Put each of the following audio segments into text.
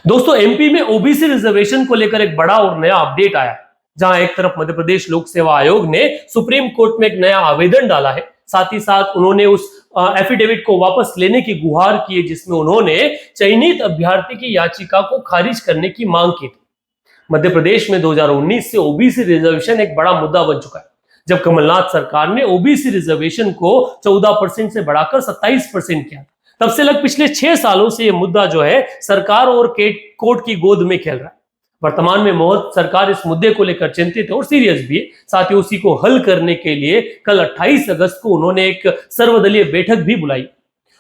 दोस्तों एमपी में OBC reservation को लेकर एक बड़ा और नया अपडेट आया, जहां एक तरफ मध्य प्रदेश लोक सेवा आयोग ने सुप्रीम कोर्ट में एक नया आवेदन डाला है। साथ ही साथ उन्होंने उस एफिडेविट को वापस लेने की गुहार की है, जिसमें उन्होंने चयनित अभ्यर्थी की याचिका को खारिज करने की मांग की थी। मध्य प्रदेश में 2019 से ओबीसी रिजर्वेशन एक बड़ा मुद्दा बन चुका है, जब कमलनाथ सरकार ने ओबीसी रिजर्वेशन को 14% से बढ़ाकर 27% किया। तब से लग पिछले 6 सालों से यह मुद्दा जो है सरकार और कोर्ट की गोद में खेल रहा है। वर्तमान में मोदी सरकार इस मुद्दे को लेकर चिंतित है और सीरियस भी है। साथ ही उसी को हल करने के लिए कल 28 अगस्त को उन्होंने एक सर्वदलीय बैठक भी बुलाई।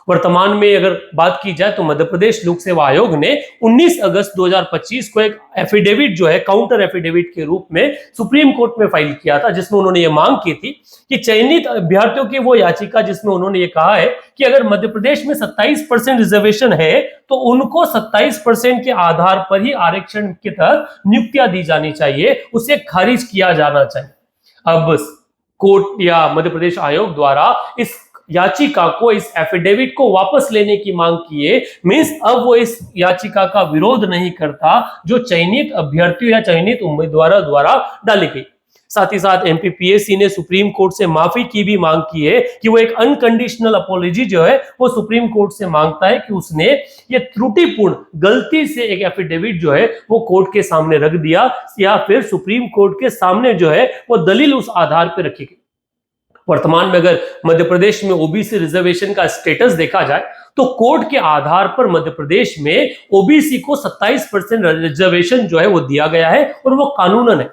वर्तमान में अगर बात की जाए तो मध्य प्रदेश लोक सेवा आयोग ने 19 अगस्त 2025 को एक एफिडेविट जो है काउंटर एफिडेविट के रूप में सुप्रीम कोर्ट में फाइल किया था, जिसमें उन्होंने ये मांग की थी कि चयनित अभ्यर्थियों की वो याचिका जिसमें उन्होंने ये कहा है कि अगर मध्य प्रदेश में 27% रिजर्वेशन है तो उनको 27% के आधार पर ही आरक्षण के तहत नियुक्तियां दी जानी चाहिए, उसे खारिज किया जाना चाहिए। अब कोर्ट या मध्य प्रदेश आयोग द्वारा इस याचिका को, इस एफिडेविट को वापस लेने की मांग की है। मींस अब वो इस याचिका का विरोध नहीं करता जो चयनित अभ्यर्थियों या चयनित उम्मीदवारों द्वारा डाली गई। साथ ही साथ एमपीपीएससी ने सुप्रीम कोर्ट से माफी की भी मांग की है कि वो एक अनकंडीशनल अपॉलॉजी जो है वो सुप्रीम कोर्ट से मांगता है कि उसने ये त्रुटिपूर्ण गलती से एक एफिडेविट जो है वो कोर्ट के सामने रख दिया या फिर सुप्रीम कोर्ट के सामने जो है वो दलील उस आधार पर रखी गई। वर्तमान में अगर मध्य प्रदेश में ओबीसी रिजर्वेशन का स्टेटस देखा जाए तो कोर्ट के आधार पर मध्य प्रदेश में ओबीसी को 27% रिजर्वेशन जो है वो दिया गया है और वो कानूनन है।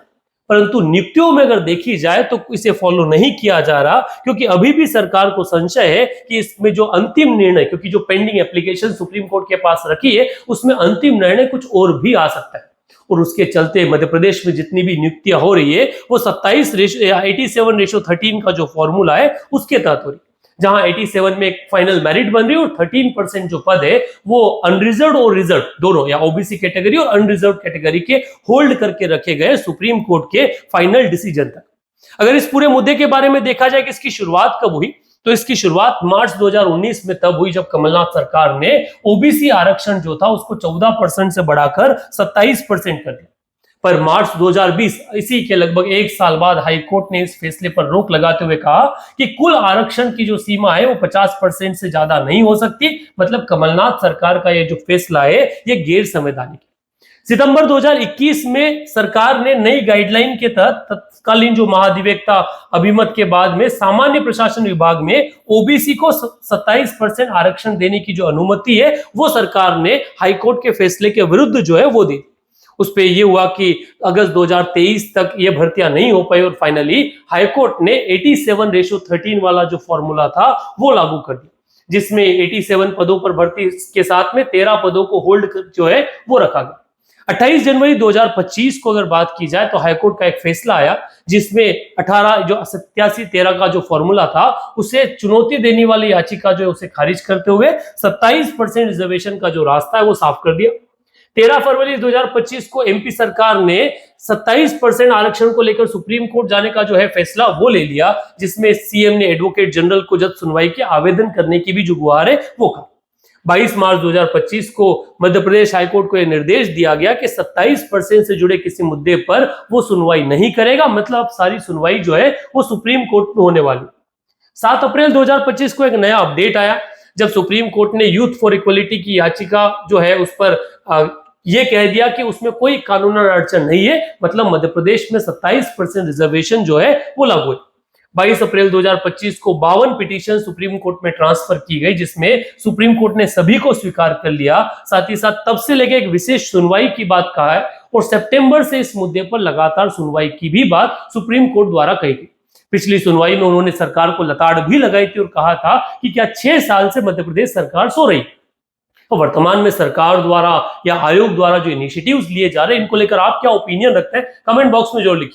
परंतु नियुक्तियों में अगर देखी जाए तो इसे फॉलो नहीं किया जा रहा, क्योंकि अभी भी सरकार को संशय है कि इसमें जो अंतिम निर्णय, क्योंकि जो पेंडिंग एप्लीकेशन सुप्रीम कोर्ट के पास रखी है उसमें अंतिम निर्णय कुछ और भी आ सकता है। और उसके चलते मध्य प्रदेश में जितनी भी नियुक्तियां हो रही है वो 87:13 का जो फॉर्मूला है उसके तहत हो रही है, जहां 87 में एक फाइनल मेरिट बन रही है और 13% जो पद है वो अनरिजर्व और रिजर्व दोनों या ओबीसी कैटेगरी और अनरिजर्व कैटेगरी के होल्ड करके रखे गए सुप्रीम कोर्ट के फाइनल डिसीजन तक। अगर इस पूरे मुद्दे के बारे में देखा जाए कि इसकी शुरुआत कब हुई, तो इसकी शुरुआत मार्च 2019 में तब हुई जब कमलनाथ सरकार ने ओबीसी आरक्षण जो था उसको 14% से बढ़ाकर 27% कर दिया। पर मार्च 2020 इसी के लगभग एक साल बाद हाई कोर्ट ने इस फैसले पर रोक लगाते हुए कहा कि कुल आरक्षण की जो सीमा है वो 50% से ज्यादा नहीं हो सकती। मतलब कमलनाथ सरकार का ये जो फैसला है ये गैर संवैधानिक है। सितंबर 2021 में सरकार ने नई गाइडलाइन के तहत तत्कालीन जो महाधिवक्ता अभिमत के बाद में सामान्य प्रशासन विभाग में ओबीसी को 27% आरक्षण देने की जो अनुमति है वो सरकार ने हाईकोर्ट के फैसले के विरुद्ध जो है वो दी। उस पे ये हुआ कि अगस्त 2023 तक ये भर्तियां नहीं हो पाई और फाइनली हाईकोर्ट ने 87:13 वाला जो फॉर्मूला था वो लागू कर दिया, जिसमें 87 पदों पर भर्ती के साथ में 13 पदों को होल्ड जो है वो रखा गया। 28 जनवरी 2025 को अगर बात की जाए तो हाईकोर्ट का एक फैसला आया जिसमें 18 जो 87:13 का जो फॉर्मूला था उसे चुनौती देने वाली याचिका जो है उसे खारिज करते हुए 27% रिजर्वेशन का जो रास्ता है वो साफ कर दिया। 13 फरवरी 2025 को एमपी सरकार ने 27% आरक्षण को लेकर सुप्रीम कोर्ट जाने का जो है फैसला वो ले लिया, जिसमें सीएम ने एडवोकेट जनरल को जल्द सुनवाई के आवेदन करने की भी जो गुहार है वो कहा। 22 मार्च 2025 को मध्य प्रदेश हाईकोर्ट को यह निर्देश दिया गया कि 27% से जुड़े किसी मुद्दे पर वो सुनवाई नहीं करेगा। मतलब सारी सुनवाई जो है वो सुप्रीम कोर्ट में होने वाली। 7 अप्रैल 2025 को एक नया अपडेट आया जब सुप्रीम कोर्ट ने यूथ फॉर इक्वलिटी की याचिका जो है उस पर यह कह दिया कि उसमें कोई कानूनी अड़चन नहीं है। मतलब मध्य प्रदेश में 27% रिजर्वेशन जो है वो लागू है। 22 अप्रैल 2025 को 52 पिटीशन सुप्रीम कोर्ट में ट्रांसफर की गई, जिसमें सुप्रीम कोर्ट ने सभी को स्वीकार कर लिया। साथ ही साथ तब से लेकर एक विशेष सुनवाई की बात कहा है और सितंबर से इस मुद्दे पर लगातार सुनवाई की भी बात सुप्रीम कोर्ट द्वारा कही गई। पिछली सुनवाई में उन्होंने सरकार को लताड़ भी लगाई थी और कहा था कि क्या 6 साल से मध्य प्रदेश सरकार सो रही। तो वर्तमान में सरकार द्वारा या आयोग द्वारा जो इनिशिएटिव्स लिए जा रहे हैं इनको लेकर आप क्या ओपिनियन रखते हैं, कमेंट बॉक्स में जरूर लिखिए।